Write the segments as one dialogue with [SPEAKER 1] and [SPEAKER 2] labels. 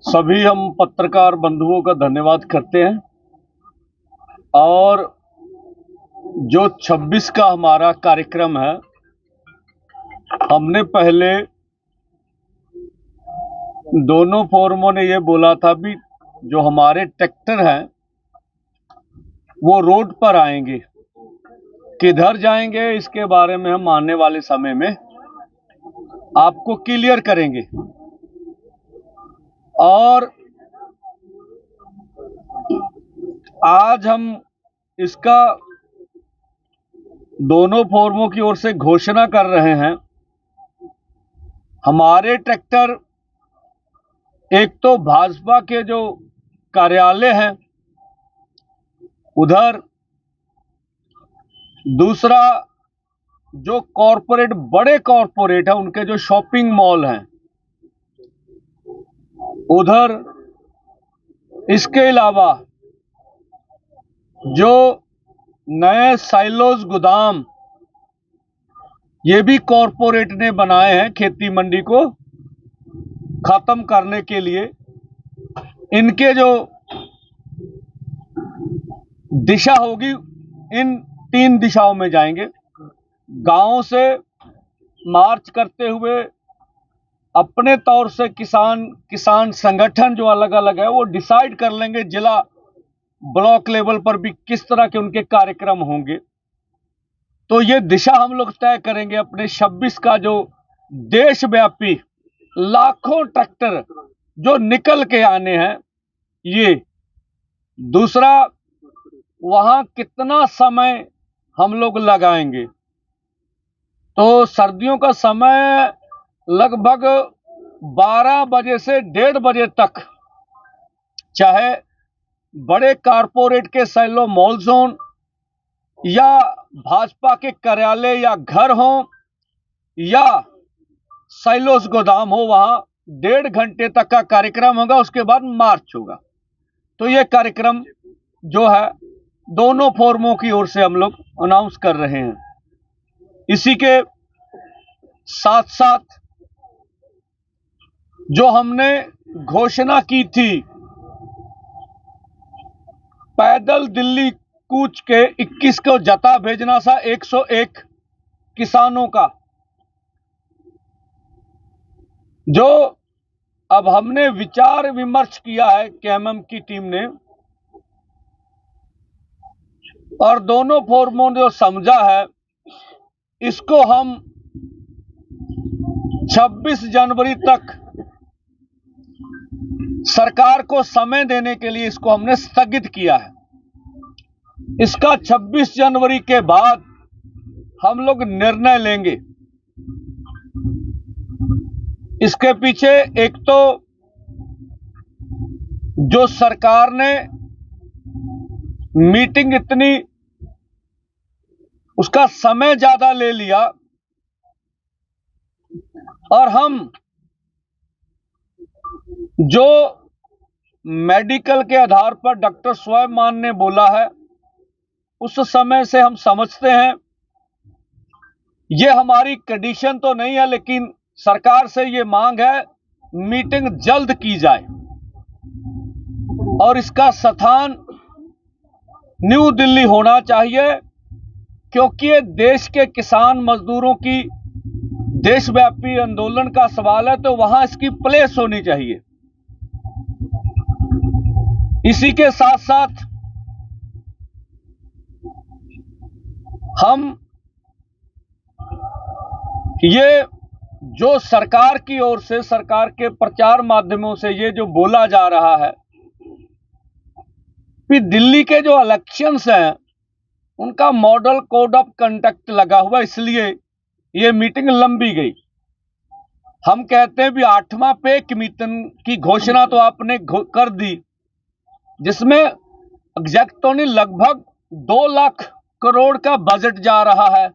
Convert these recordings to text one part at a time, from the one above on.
[SPEAKER 1] सभी हम पत्रकार बंधुओं का धन्यवाद करते हैं। और जो 26 का हमारा कार्यक्रम है, हमने पहले दोनों फोरमों ने ये बोला था भी जो हमारे ट्रैक्टर हैं वो रोड पर आएंगे। किधर जाएंगे इसके बारे में हम आने वाले समय में आपको क्लियर करेंगे। और आज हम इसका दोनों फोरमों की ओर से घोषणा कर रहे हैं। हमारे ट्रैक्टर एक तो भाजपा के जो कार्यालय हैं उधर, दूसरा जो कॉरपोरेट बड़े कॉरपोरेट है उनके जो शॉपिंग मॉल हैं उधर, इसके अलावा जो नए साइलोज गोदाम ये भी कॉरपोरेट ने बनाए हैं खेती मंडी को खत्म करने के लिए। इनके जो दिशा होगी इन 3 दिशाओं में जाएंगे। गांव से मार्च करते हुए अपने तौर से किसान संगठन जो अलग अलग है वो डिसाइड कर लेंगे जिला ब्लॉक लेवल पर भी किस तरह के उनके कार्यक्रम होंगे। तो ये दिशा हम लोग तय करेंगे अपने 26 का जो देशव्यापी लाखों ट्रैक्टर जो निकल के आने हैं। ये दूसरा, वहां कितना समय हम लोग लगाएंगे। तो सर्दियों का समय लगभग 12 बजे से 1:30 बजे तक, चाहे बड़े कारपोरेट के सैलो मॉल जोन या भाजपा के कार्यालय या घर हो या साइलोस गोदाम हो, वहां 1.5 घंटे तक का कार्यक्रम होगा। उसके बाद मार्च होगा। तो ये कार्यक्रम जो है दोनों फोरमों की ओर से हम लोग अनाउंस कर रहे हैं। इसी के साथ साथ जो हमने घोषणा की थी पैदल दिल्ली कूच के 21 को जता भेजना था 101 किसानों का, जो अब हमने विचार विमर्श किया है केएमएम की टीम ने, और दोनों फोरमों ने जो समझा है इसको हम 26 जनवरी तक सरकार को समय देने के लिए इसको हमने स्थगित किया है। इसका 26 जनवरी के बाद हम लोग निर्णय लेंगे। इसके पीछे एक तो जो सरकार ने मीटिंग इतनी उसका समय ज्यादा ले लिया, और हम जो मेडिकल के आधार पर डॉक्टर स्वयं ने बोला है उस समय से हम समझते हैं ये हमारी कंडीशन तो नहीं है, लेकिन सरकार से ये मांग है मीटिंग जल्द की जाए और इसका स्थान न्यू दिल्ली होना चाहिए, क्योंकि ये देश के किसान मजदूरों की देशव्यापी आंदोलन का सवाल है। तो वहां इसकी प्लेस होनी चाहिए। इसी के साथ साथ हम ये जो सरकार की ओर से सरकार के प्रचार माध्यमों से ये जो बोला जा रहा है कि दिल्ली के जो इलेक्शंस हैं उनका मॉडल कोड ऑफ कंडक्ट लगा हुआ, इसलिए ये मीटिंग लंबी गई। हम कहते हैं भी 8वां पे कमीशन की घोषणा तो आपने कर दी, जिसमें एग्जैक्ट तो नहीं लगभग 2 लाख करोड़ का बजट जा रहा है।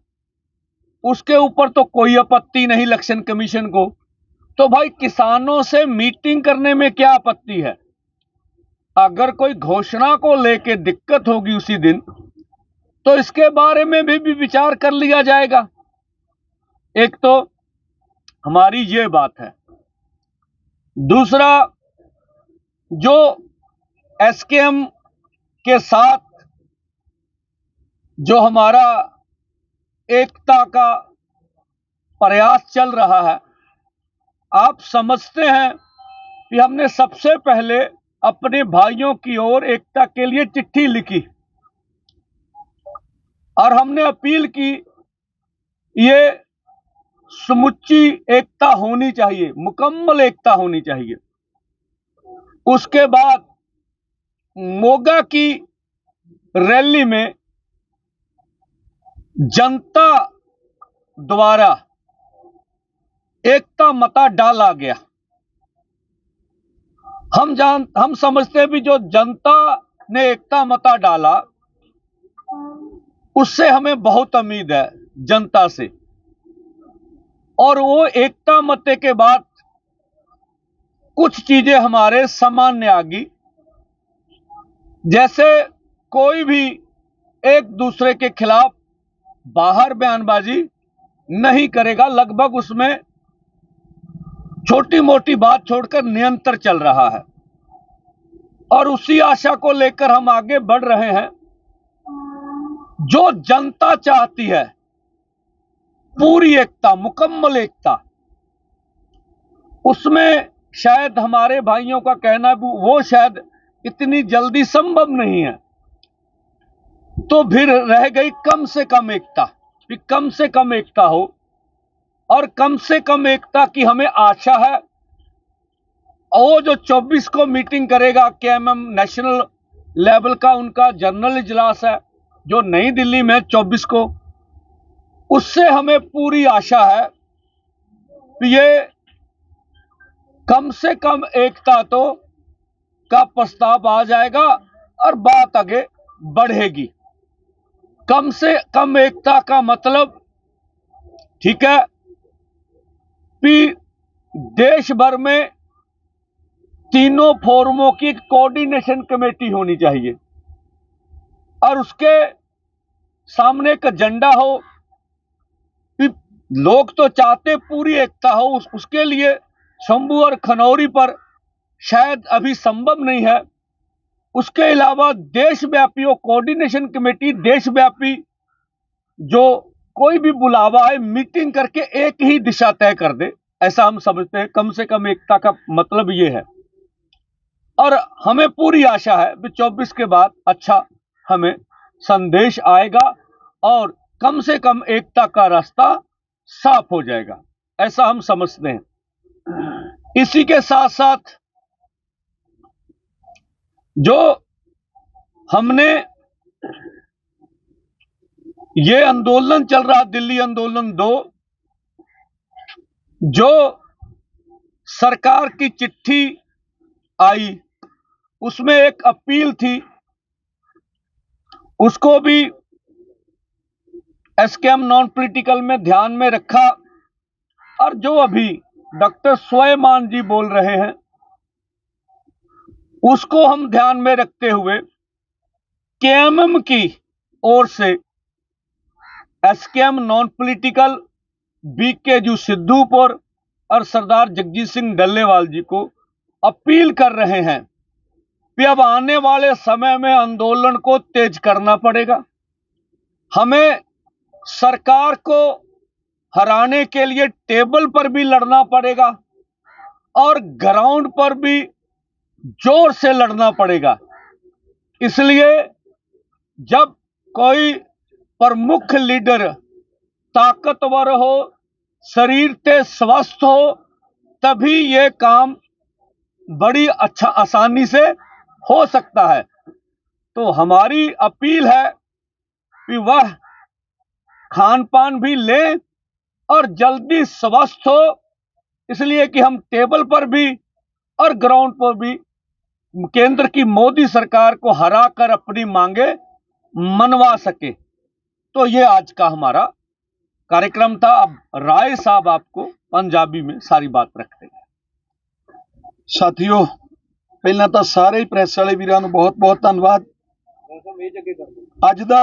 [SPEAKER 1] उसके ऊपर तो कोई आपत्ति नहीं इलेक्शन कमीशन को। तो भाई किसानों से मीटिंग करने में क्या आपत्ति है? अगर कोई घोषणा को लेके दिक्कत होगी उसी दिन तो इसके बारे में भी विचार कर लिया जाएगा। एक तो हमारी ये बात है। दूसरा, जो एसकेएम के साथ जो हमारा एकता का प्रयास चल रहा है, आप समझते हैं कि हमने सबसे पहले अपने भाइयों की ओर एकता के लिए चिट्ठी लिखी और हमने अपील की, ये समुच्ची एकता होनी चाहिए, मुकम्मल एकता होनी चाहिए। उसके बाद मोगा की रैली में जनता द्वारा एकता मता डाला गया। हम समझते हैं भी जो जनता ने एकता मता डाला, उससे हमें बहुत उम्मीद है जनता से। और वो एकता मते के बाद कुछ चीजें हमारे सामान्य आ गई, जैसे कोई भी एक दूसरे के खिलाफ बाहर बयानबाजी नहीं करेगा, लगभग उसमें छोटी मोटी बात छोड़कर निरंतर चल रहा है। और उसी आशा को लेकर हम आगे बढ़ रहे हैं। जो जनता चाहती है पूरी एकता, मुकम्मल एकता, उसमें शायद हमारे भाइयों का कहना है वो शायद इतनी जल्दी संभव नहीं है। तो फिर रह गई कम से कम एकता, कि कम से कम एकता हो। और कम से कम एकता की हमें आशा है। और जो 24 को मीटिंग करेगा केएमएम नेशनल लेवल का, उनका जनरल इजलास है जो नई दिल्ली में 24 को, उससे हमें पूरी आशा है कि ये कम से कम एकता तो का प्रस्ताव आ जाएगा और बात आगे बढ़ेगी। कम से कम एकता का मतलब, ठीक है, कि देश भर में तीनों फोरमों की कोऑर्डिनेशन कमेटी होनी चाहिए और उसके सामने एक एजेंडा हो। कि लोग तो चाहते पूरी एकता हो, उसके लिए शंभू और खनौरी पर शायद अभी संभव नहीं है। उसके अलावा देशव्यापी कोऑर्डिनेशन कमेटी, देशव्यापी जो कोई भी बुलावा है, मीटिंग करके एक ही दिशा तय कर दे, ऐसा हम समझते हैं। कम से कम एकता का मतलब ये है। और हमें पूरी आशा है कि 24 के बाद अच्छा हमें संदेश आएगा और कम से कम एकता का रास्ता साफ हो जाएगा, ऐसा हम समझते हैं। इसी के साथ साथ जो हमने ये आंदोलन चल रहा, दिल्ली आंदोलन 2, जो सरकार की चिट्ठी आई उसमें एक अपील थी, उसको भी एसकेएम नॉन पॉलिटिकल में ध्यान में रखा। और जो अभी डॉक्टर सुलेमान जी बोल रहे हैं, उसको हम ध्यान में रखते हुए केएमएम की ओर से SKM non political BKU Sidhupur और सरदार जगजीत सिंह डल्लेवाल जी को अपील कर रहे हैं कि अब आने वाले समय में आंदोलन को तेज करना पड़ेगा। हमें सरकार को हराने के लिए टेबल पर भी लड़ना पड़ेगा और ग्राउंड पर भी जोर से लड़ना पड़ेगा। इसलिए जब कोई प्रमुख लीडर ताकतवर हो, शरीर से स्वस्थ हो, तभी ये काम बड़ी अच्छा आसानी से हो सकता है। तो हमारी अपील है कि वह खान पान भी ले और जल्दी स्वस्थ हो, इसलिए कि हम टेबल पर भी और ग्राउंड पर भी केंद्र की मोदी सरकार को हराकर अपनी मांगे मनवा सके। तो ये आज का हमारा कार्यक्रम था। अब राय साहब आपको पंजाबी में सारी बात रखते हैं।
[SPEAKER 2] साथियों, पहला तो सारे ही प्रेस वाले वीरां नूं बहुत बहुत धन्यवाद। अज दा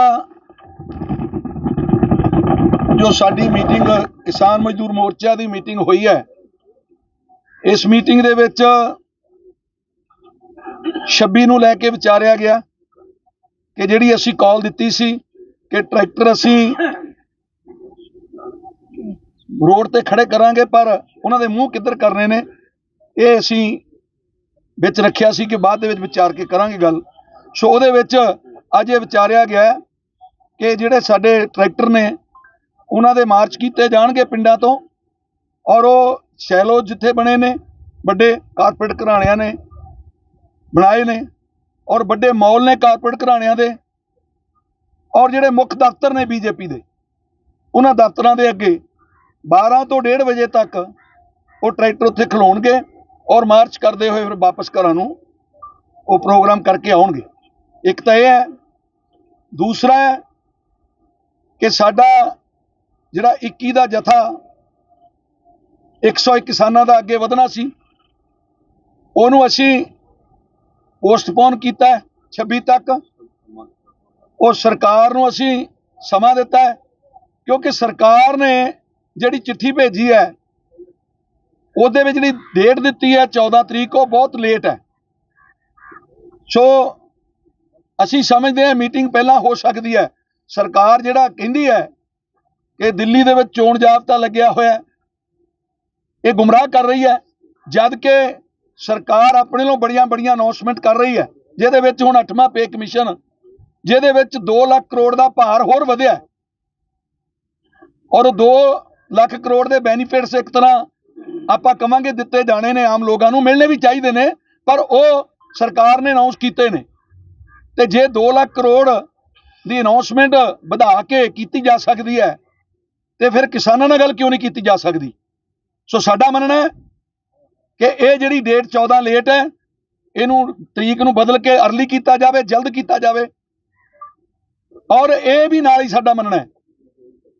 [SPEAKER 2] जो साडी मीटिंग किसान मजदूर मोर्चा की मीटिंग हुई है, ਇਸ ਮੀਟਿੰਗ ਦੇ ਵਿੱਚ 26 ਨੂੰ ਲੈ ਕੇ ਵਿਚਾਰਿਆ ਗਿਆ ਕਿ ਜਿਹੜੀ ਅਸੀਂ ਕਾਲ ਦਿੱਤੀ ਸੀ ਕਿ ਟਰੈਕਟਰ ਅਸੀਂ ਰੋਡ ਤੇ ਖੜੇ ਕਰਾਂਗੇ, ਪਰ ਉਹਨਾਂ ਦੇ ਮੂੰਹ ਕਿੱਧਰ ਕਰਨੇ ਨੇ, ਇਹ ਅਸੀਂ ਵਿੱਚ ਰੱਖਿਆ ਸੀ ਕਿ ਬਾਅਦ ਦੇ ਵਿੱਚ ਵਿਚਾਰ ਕੇ ਕਰਾਂਗੇ ਗੱਲ। ਸੋ ਉਹਦੇ ਵਿੱਚ ਅੱਜ ਇਹ ਵਿਚਾਰਿਆ ਗਿਆ ਕਿ ਜਿਹੜੇ ਸਾਡੇ ਟਰੈਕਟਰ ਨੇ ਉਹਨਾਂ ਦੇ ਮਾਰਚ ਕੀਤੇ ਜਾਣਗੇ ਪਿੰਡਾਂ ਤੋਂ, ਔਰ ਉਹ ਸ਼ੈਲੋ ਜਿੱਥੇ ਬਣੇ ਨੇ ਵੱਡੇ ਕਾਰਪੋਰੇਟ ਘਰਾਣਿਆਂ ਨੇ ਬਣਾਏ ਨੇ, ਔਰ ਵੱਡੇ ਮੌਲ ਨੇ ਕਾਰਪੋਰੇਟ ਘਰਾਣਿਆਂ ਦੇ, ਔਰ ਜਿਹੜੇ ਮੁੱਖ ਦਫ਼ਤਰ ਨੇ ਬੀਜੇਪੀ ਦੇ, ਉਹਨਾਂ ਦਫ਼ਤਰਾਂ ਦੇ ਅੱਗੇ 12 ਤੋਂ 1:30 ਵਜੇ ਤੱਕ ਉਹ ਟਰੈਕਟਰ ਉੱਥੇ ਖਲੋਣਗੇ ਔਰ ਮਾਰਚ ਕਰਦੇ ਹੋਏ ਫਿਰ ਵਾਪਸ ਘਰਾਂ ਨੂੰ ਉਹ ਪ੍ਰੋਗਰਾਮ ਕਰਕੇ ਆਉਣਗੇ। ਇੱਕ ਤਾਂ ਇਹ ਹੈ। ਦੂਸਰਾ ਹੈ ਕਿ ਸਾਡਾ ਜਿਹੜਾ 21 ਦਾ ਜਥਾ 101 ਕਿਸਾਨਾਂ ਦਾ ਅੱਗੇ ਵਧਣਾ ਸੀ, ਉਹਨੂੰ ਅਸੀਂ ਪੋਸਟਪੋਨ ਕੀਤਾ 26 ਤੱਕ। ਉਹ ਸਰਕਾਰ ਨੂੰ ਅਸੀਂ ਸਮਾਂ ਦਿੱਤਾ ਹੈ, ਕਿਉਂਕਿ ਸਰਕਾਰ ਨੇ ਜਿਹੜੀ ਚਿੱਠੀ ਭੇਜੀ ਹੈ ਉਹਦੇ ਵਿੱਚ ਜਿਹੜੀ ਡੇਟ ਦਿੱਤੀ ਹੈ 14 ਤਰੀਕ, ਉਹ ਬਹੁਤ ਲੇਟ ਹੈ। ਸੋ ਅਸੀਂ ਸਮਝਦੇ ਹਾਂ ਮੀਟਿੰਗ ਪਹਿਲਾਂ ਹੋ ਸਕਦੀ ਹੈ। ਸਰਕਾਰ ਜਿਹੜਾ ਕਹਿੰਦੀ ਹੈ ਕਿ ਦਿੱਲੀ ਦੇ ਵਿੱਚ ਚੋਣ ਜ਼ਾਬਤਾ ਲੱਗਿਆ ਹੋਇਆ, ਇਹ ਗੁੰਮਰਾਹ ਕਰ ਰਹੀ ਹੈ, ਜਦ ਕਿ ਸਰਕਾਰ ਆਪਣੇ ਵੱਲੋਂ ਬੜੀਆਂ ਅਨਾਉਂਸਮੈਂਟ ਕਰ ਰਹੀ ਹੈ, ਜਿਹਦੇ ਵਿੱਚ ਹੁਣ 8ਵਾਂ ਪੇ ਕਮਿਸ਼ਨ, ਜਿਹਦੇ ਵਿੱਚ 2 ਲੱਖ ਕਰੋੜ ਦਾ ਭਾਰ ਹੋਰ ਵਧਿਆ, ਔਰ 2 ਲੱਖ ਕਰੋੜ ਦੇ ਬੈਨੀਫਿਟਸ ਇੱਕ ਤਰ੍ਹਾਂ ਆਪਾਂ ਕਵਾਂਗੇ ਦਿੱਤੇ ਜਾਣੇ ਨੇ, ਆਮ ਲੋਕਾਂ ਨੂੰ ਮਿਲਣੇ ਵੀ ਚਾਹੀਦੇ ਨੇ, ਪਰ ਉਹ ਸਰਕਾਰ ਨੇ ਅਨਾਉਂਸ ਕੀਤੇ ਨੇ। ਤੇ ਜੇ 2 ਲੱਖ ਕਰੋੜ ਦੀ ਅਨਾਉਂਸਮੈਂਟ ਵਧਾ ਕੇ ਕੀਤੀ ਜਾ ਸਕਦੀ ਹੈ ਤੇ ਫਿਰ ਕਿਸਾਨਾਂ ਨਾਲ ਗੱਲ ਕਿਉਂ ਨਹੀਂ ਕੀਤੀ ਜਾ ਸਕਦੀ? ਸੋ ਸਾਡਾ ਮੰਨਣਾ ਹੈ ਕਿ ਇਹ ਜਿਹੜੀ ਡੇਟ 14 ਲੇਟ ਹੈ, ਇਹਨੂੰ ਤਰੀਕ ਨੂੰ ਬਦਲ ਕੇ ਅਰਲੀ ਕੀਤਾ ਜਾਵੇ, ਜਲਦ ਕੀਤਾ ਜਾਵੇ। ਔਰ ਇਹ ਵੀ ਨਾਲ ਹੀ ਸਾਡਾ ਮੰਨਣਾ ਹੈ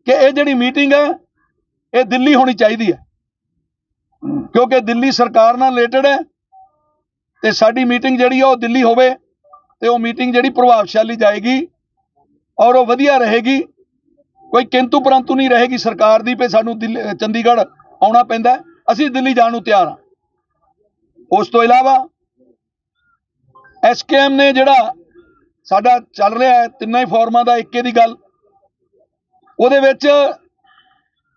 [SPEAKER 2] ਕਿ ਇਹ ਜਿਹੜੀ ਮੀਟਿੰਗ ਹੈ ਇਹ ਦਿੱਲੀ ਹੋਣੀ ਚਾਹੀਦੀ ਹੈ, ਕਿਉਂਕਿ ਦਿੱਲੀ ਸਰਕਾਰ ਨਾਲ ਰਿਲੇਟਡ ਹੈ, ਤੇ ਸਾਡੀ ਮੀਟਿੰਗ ਜਿਹੜੀ ਉਹ ਦਿੱਲੀ ਹੋਵੇ ਤੇ ਉਹ ਮੀਟਿੰਗ ਜਿਹੜੀ ਪ੍ਰਭਾਵਸ਼ਾਲੀ ਜਾਏਗੀ ਔਰ ਉਹ ਵਧੀਆ ਰਹੇਗੀ। ਕੋਈ ਕਿੰਤੂ ਪਰੰਤੂ ਨਹੀਂ ਰਹੇਗੀ ਸਰਕਾਰ ਦੀ ਵੀ ਸਾਨੂੰ ਚੰਡੀਗੜ੍ਹ ਆਉਣਾ ਪੈਂਦਾ, ਅਸੀਂ ਦਿੱਲੀ ਜਾਣ ਨੂੰ ਤਿਆਰ ਹਾਂ। ਉਸ ਤੋਂ ਇਲਾਵਾ ਐਸਕੇਐਮ ਨੇ ਜਿਹੜਾ ਸਾਡਾ ਚੱਲ ਰਿਹਾ ਹੈ ਤਿੰਨਾਂ ਹੀ ਫੋਰਮਾਂ ਦਾ ਏਕੇ ਦੀ ਗੱਲ, ਉਹਦੇ ਵਿੱਚ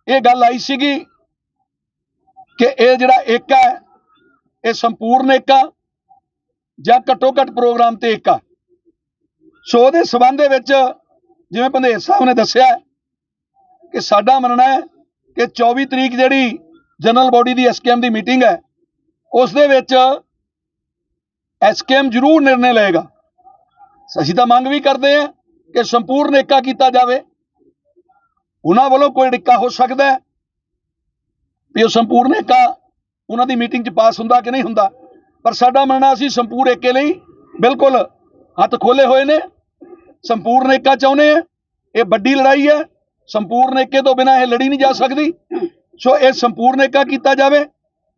[SPEAKER 2] ਇਹ ਗੱਲ ਆਈ ਸੀਗੀ ਕਿ ਇਹ ਜਿਹੜਾ ਏਕਾ ਹੈ ਇਹ ਸੰਪੂਰਨ ਏਕਾ ਜਾਂ ਘੱਟੋ ਘੱਟ ਪ੍ਰੋਗਰਾਮ ਤੇ ਏਕਾ। ਸੋ ਉਹਦੇ ਸਬੰਧ ਦੇ ਵਿੱਚ ਜਿਵੇਂ ਪੰਧੇਰ ਸਾਹਿਬ ਨੇ ਦੱਸਿਆ ਕਿ ਸਾਡਾ ਮੰਨਣਾ ਹੈ ਕਿ 24 ਤਰੀਕ ਜਿਹੜੀ ਜਨਰਲ ਬੋਡੀ ਦੀ ਐਸਕੇਐਮ ਦੀ ਮੀਟਿੰਗ ਹੈ, ਉਸ ਦੇ ਵਿੱਚ ਐਸਕੇਐਮ ਜ਼ਰੂਰ ਨਿਰਣੇ ਲਏਗਾ। ਅਸੀਂ ਤਾਂ ਮੰਗ ਵੀ ਕਰਦੇ ਹਾਂ ਕਿ ਸੰਪੂਰਨ ਏਕਾ ਕੀਤਾ ਜਾਵੇ। ਉਹਨਾਂ ਵੱਲੋਂ ਕੋਈ ਡਿੱਕਾ ਹੋ ਸਕਦਾ ਹੈ ਵੀ ਉਹ ਸੰਪੂਰਨ ਏਕਾ ਉਹਨਾਂ ਦੀ ਮੀਟਿੰਗ 'ਚ ਪਾਸ ਹੁੰਦਾ ਕਿ ਨਹੀਂ ਹੁੰਦਾ, ਪਰ ਸਾਡਾ ਮੰਨਣਾ ਅਸੀਂ ਸੰਪੂਰਨ ਏਕੇ ਲਈ ਬਿਲਕੁਲ ਹੱਥ ਖੋਲੇ ਹੋਏ ਨੇ, ਸੰਪੂਰਨ ਏਕਾ ਚਾਹੁੰਦੇ ਆ। ਇਹ ਵੱਡੀ ਲੜਾਈ ਹੈ, ਸੰਪੂਰਨ ਏਕੇ ਤੋਂ ਬਿਨਾਂ ਇਹ ਲੜੀ ਨਹੀਂ ਜਾ ਸਕਦੀ। ਸੋ ਇਹ ਸੰਪੂਰਨ ਏਕਾ ਕੀਤਾ ਜਾਵੇ,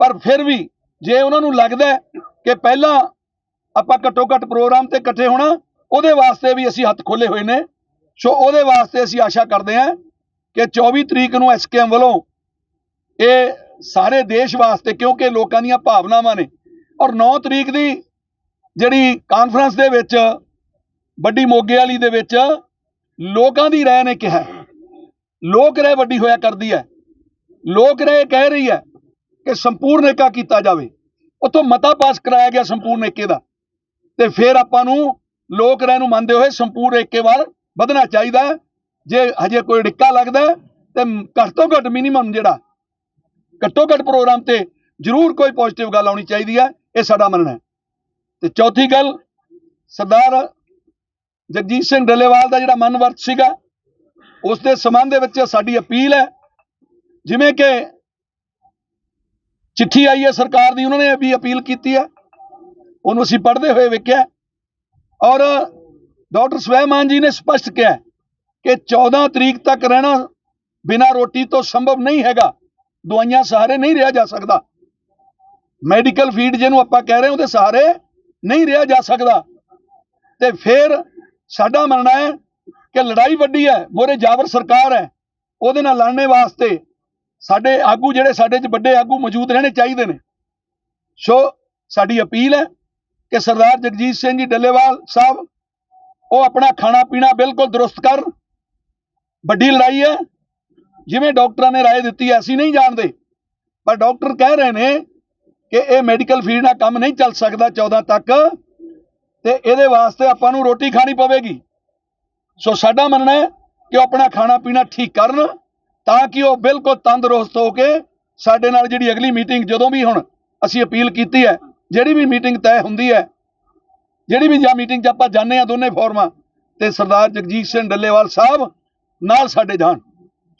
[SPEAKER 2] ਪਰ ਫਿਰ ਵੀ ਜੇ ਉਹਨਾਂ ਨੂੰ ਲੱਗਦਾ ਕਿ ਪਹਿਲਾਂ ਆਪਾਂ ਘੱਟੋ ਘੱਟ ਪ੍ਰੋਗਰਾਮ ਤੇ ਇਕੱਠੇ ਹੋਣਾ, ਉਹਦੇ ਵਾਸਤੇ ਵੀ ਅਸੀਂ ਹੱਥ ਖੋਲੇ ਹੋਏ ਨੇ। ਸੋ ਉਹਦੇ ਵਾਸਤੇ ਅਸੀਂ ਆਸ਼ਾ ਕਰਦੇ ਹਾਂ ਕਿ 24 ਤਰੀਕ ਨੂੰ ਐਸਕੇਐਮ ਵੱਲੋਂ ਇਹ ਸਾਰੇ ਦੇਸ਼ ਵਾਸਤੇ, ਕਿਉਂਕਿ ਲੋਕਾਂ ਦੀਆਂ ਭਾਵਨਾਵਾਂ ਨੇ, ਔਰ 9 ਤਰੀਕ ਦੀ ਜਿਹੜੀ ਕਾਨਫਰੰਸ ਦੇ ਵਿੱਚ ਵੱਡੀ ਮੋਗੇ ਵਾਲੀ ਦੇ ਵਿੱਚ ਲੋਕਾਂ ਦੀ ਰਾਏ ਨੇ ਕਿਹਾ, ਲੋਕ ਰਾਏ ਵੱਡੀ ਹੋਇਆ ਕਰਦੀ ਹੈ, ਲੋਕ ਰਾਏ ਕਹਿ ਰਹੀ ਹੈ ਕਿ ਸੰਪੂਰਨ ਏਕਾ ਕੀਤਾ ਜਾਵੇ। ਉੱਥੋਂ ਮਤਾ ਪਾਸ ਕਰਾਇਆ ਗਿਆ ਸੰਪੂਰਨ ਏਕੇ ਦਾ, ਤੇ ਫਿਰ ਆਪਾਂ ਨੂੰ ਲੋਕ ਰਾਏ ਨੂੰ ਮੰਨਦੇ ਹੋਏ ਸੰਪੂਰਨ ਏਕੇ ਵੱਲ ਵਧਣਾ ਚਾਹੀਦਾ ਹੈ। ਜੇ ਹਜੇ ਕੋਈ ਡਿੱਕਾ ਲੱਗਦਾ ਤੇ ਘੱਟ ਤੋਂ ਘੱਟ ਮਿਨੀਮਮ ਜਿਹੜਾ ਘੱਟੋ ਘੱਟ ਪ੍ਰੋਗਰਾਮ ਤੇ ਜ਼ਰੂਰ ਕੋਈ ਪੋਜ਼ਿਟਿਵ ਗੱਲ ਆਉਣੀ ਚਾਹੀਦੀ ਹੈ, ਇਹ ਸਾਡਾ ਮੰਨਣਾ ਹੈ। ਤੇ ਚੌਥੀ ਗੱਲ, ਸਰਦਾਰ ਜਗਜੀਤ ਸਿੰਘ ਡੱਲੇਵਾਲ ਦਾ ਜਿਹੜਾ ਮਨਵਰਤ ਸੀਗਾ, ਉਸ ਦੇ ਸੰਬੰਧ ਦੇ ਵਿੱਚ ਸਾਡੀ ਅਪੀਲ ਹੈ। ਜਿਵੇਂ ਕਿ ਚਿੱਠੀ ਆਈ ਹੈ ਸਰਕਾਰ ਦੀ, ਉਹਨਾਂ ਨੇ ਵੀ ਅਪੀਲ ਕੀਤੀ ਹੈ, ਉਹਨੂੰ ਅਸੀਂ ਪੜ੍ਹਦੇ ਹੋਏ ਵੇਖਿਆ, ਔਰ ਡਾਕਟਰ ਸਵੈਮਾਨ ਜੀ ਨੇ ਸਪਸ਼ਟ ਕਿਹਾ ਕਿ 14 ਤਰੀਕ ਤੱਕ ਰਹਿਣਾ ਬਿਨਾਂ ਰੋਟੀ ਤੋਂ ਸੰਭਵ ਨਹੀਂ ਹੈਗਾ, ਦਵਾਈਆਂ ਸਹਾਰੇ ਨਹੀਂ ਰਿਹਾ ਜਾ ਸਕਦਾ, ਮੈਡੀਕਲ ਫੀਡ ਜਿਹਨੂੰ ਆਪਾਂ ਕਹਿ ਰਹੇ ਉਹਦੇ ਸਹਾਰੇ ਨਹੀਂ ਰਿਹਾ ਜਾ ਸਕਦਾ। ਤੇ ਫਿਰ ਸਾਡਾ ਮੰਨਣਾ ਹੈ ਕਿ ਲੜਾਈ ਵੱਡੀ ਹੈ, ਮੋਰੇ ਜਾਬਰ ਸਰਕਾਰ ਹੈ, ਉਹਦੇ ਨਾਲ ਲੜਨੇ ਵਾਸਤੇ ਸਾਡੇ ਆਗੂ ਜਿਹੜੇ ਸਾਡੇ 'ਚ ਵੱਡੇ ਆਗੂ ਮੌਜੂਦ ਰਹਿਣੇ ਚਾਹੀਦੇ ਨੇ। ਸੋ ਸਾਡੀ ਅਪੀਲ ਹੈ ਕਿ ਸਰਦਾਰ ਜਗਜੀਤ ਸਿੰਘ ਜੀ ਡੱਲੇਵਾਲ ਸਾਹਿਬ ਉਹ ਆਪਣਾ ਖਾਣਾ ਪੀਣਾ ਬਿਲਕੁਲ ਦਰੁਸਤ ਕਰਨ। ਵੱਡੀ ਲੜਾਈ ਹੈ, ਜਿਵੇਂ ਡਾਕਟਰਾਂ ਨੇ ਰਾਏ ਦਿੱਤੀ ਹੈ, ਅਸੀਂ ਨਹੀਂ ਜਾਣਦੇ, ਪਰ ਡਾਕਟਰ ਕਹਿ ਰਹੇ ਨੇ ਕਿ ਇਹ ਮੈਡੀਕਲ ਫੀਲਡ ਨਾਲ ਕੰਮ ਨਹੀਂ ਚੱਲ ਸਕਦਾ 14 ਤੱਕ, ਤੇ ਇਹਦੇ ਵਾਸਤੇ ਆਪਾਂ ਨੂੰ ਰੋਟੀ ਖਾਣੀ ਪਵੇਗੀ। ਸੋ ਸਾਡਾ ਮੰਨਣਾ ਹੈ ਕਿ ਉਹ ਆਪਣਾ ਖਾਣਾ ਪੀਣਾ ਠੀਕ ਕਰਨ ਤਾਂ ਕਿ ਉਹ ਬਿਲਕੁਲ ਤੰਦਰੁਸਤ ਹੋ ਕੇ ਸਾਡੇ ਨਾਲ ਜਿਹੜੀ ਅਗਲੀ ਮੀਟਿੰਗ, ਜਦੋਂ ਵੀ ਹੁਣ ਅਸੀਂ ਅਪੀਲ ਕੀਤੀ ਹੈ, ਜਿਹੜੀ ਵੀ ਮੀਟਿੰਗ ਤੈਅ ਹੁੰਦੀ ਹੈ, ਜਿਹੜੀ ਵੀ ਜਾਂ ਮੀਟਿੰਗ 'ਚ ਆਪਾਂ ਜਾਂਦੇ ਹਾਂ ਦੋਨੇ ਫੋਰਮਾਂ, ਤੇ ਸਰਦਾਰ ਜਗਜੀਤ ਸਿੰਘ ਡੱਲੇਵਾਲ ਸਾਹਿਬ ਨਾਲ ਸਾਡੇ ਜਾਣ।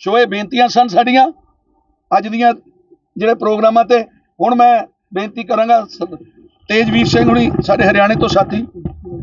[SPEAKER 2] ਸੋ ਇਹ ਬੇਨਤੀਆਂ ਸਨ ਸਾਡੀਆਂ ਅੱਜ ਦੀਆਂ ਜਿਹੜੇ ਪ੍ਰੋਗਰਾਮਾਂ ਤੇ। ਹੁਣ ਮੈਂ ਬੇਨਤੀ ਕਰਾਂਗਾ ਤੇਜਵੀਰ ਸਿੰਘ ਹੁਣੀ ਸਾਡੇ ਹਰਿਆਣੇ ਤੋਂ ਸਾਥੀ।